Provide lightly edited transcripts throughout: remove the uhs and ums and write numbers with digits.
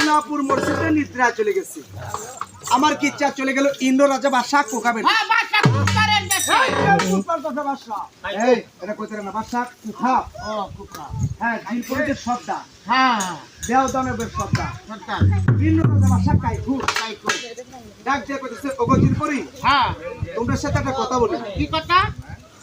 হস্তিনাপুর মসজিদে নিদ্রা চলে গেছে। আমার কি ইচ্ছা চলে গেল ইন্দ্র রাজা বাদশা কোকাবে। হ্যাঁ বাদশা কুকারের দেশে কুকার কথা বাদশা। এই এটা কইতে না বাদশা কুখা। ও কুকা হ্যাঁ জিনপুরের শব্দা। হ্যাঁ দেও দানবের শব্দা। সরকার ইন্দ্র রাজা বাদশা কাইফু। কাইকো ডাক দিয়ে কইতেছে ওগো জিনপুরি হ্যাঁ তোমরা সাথে একটা কথা বলি। কি কথা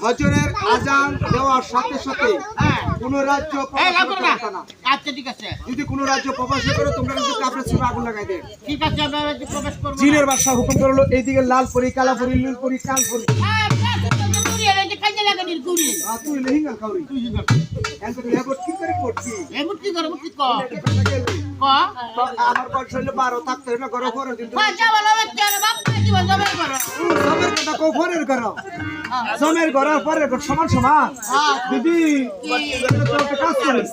হজরের আজান দেওয়ার সাথে সাথে হ্যাঁ কোন রাজ্য এই প্রবেশ লাগবে করতে না পারবে না। আচ্ছা ঠিক আছে যদি কোন রাজ্য প্রবেশ করে তোমরা কিন্তু কাপড়ে ছিঁড়ে আগুন লাগাই দেবে। ঠিক আছে আমরা যে প্রবেশ করব জিনের বাদশা হুকুম করলো এইদিকে লাল পরি কালা পরি নীল পরি কাল পরি। হ্যাঁ গুড়ি এর যে কাজে লাগে নির গুড়ি তুই লেহিঙ্গা কাউরি তুই যা এনকে এবার কি করে করছি এমন কি করে মুক্তি ক ক আমার বয়স হইলো 12 থাকতে হইলো ঘরে ঘরে দিন বাচ্চা বলো বাচ্চা রে বাপ জীবন জমা করো জমের কথা কো ঘরের ঘর জমের ঘরের পরে সমান সমান দিদি তো একটা কাজ করিস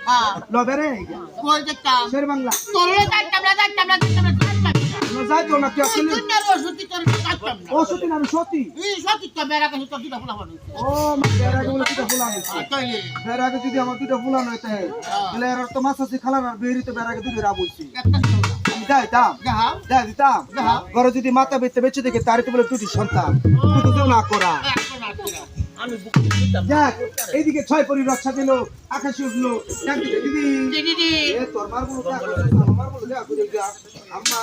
হ্যাঁ লবেরে কই দেখতাম শের বাংলা তোরে যাইতাম যাই তো না কি আসলে দুনিয়ার ওষুধি তোর যাইতাম না ওষুধ না সত্যি এই সত্যি তো বেড়া কাছে তোর দুটা ফুলা বানাই ও বের আগে বলে দুটো ফুলানো তাইলে বের আগে যদি আমার দুটো ফুলানো হইতে তাহলে এর তো মাছ আছে খালার আর বেরিতে বের আগে দুটো রা বলছি একটা আমি যাইতাম যাহা যাই দিতাম যাহা ঘরে যদি মাথা বেচতে বেচে দেখে তার তো বলে দুটি সন্তান তুই তো না করা একটা না কইরা যাক এইদিকে ছয় পরি রক্ষা দিল আকাশে উঠলো ডাক দিলে, দিদি দিদি এ তোর মার বলো আমার বলো যা করে যা আম্মা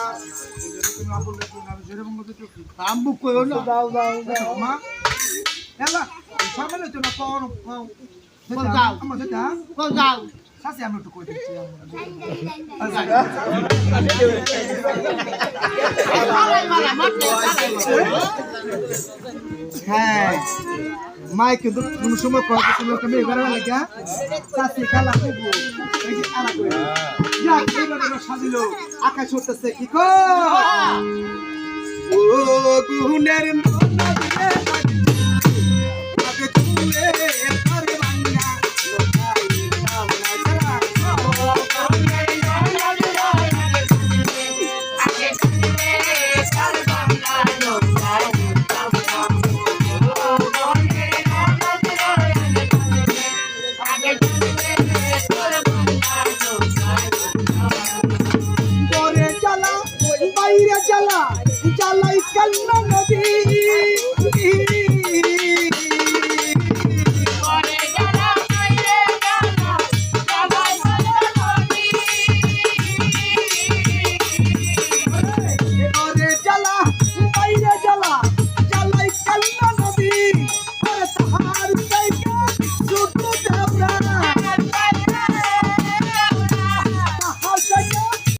তুমি আপন দেখুন আমি জেরে বঙ্গ দিতে আমবু কইও না দাও দাও দাও মা এলা সামনে তো না কোন কোন যাও আম্মা যেটা কোন যাও সাসে আমি একটু কই দিচ্ছি হ্যাঁ মাই কিন্তু কোন সময় কয় তুমি ওকে মেয়ে ঘরে লাগা সাসে খালা দেবো এই যে আলা করে যা এবারে সাজিলো আকাশ উঠতেছে কি কো ও গুনের মন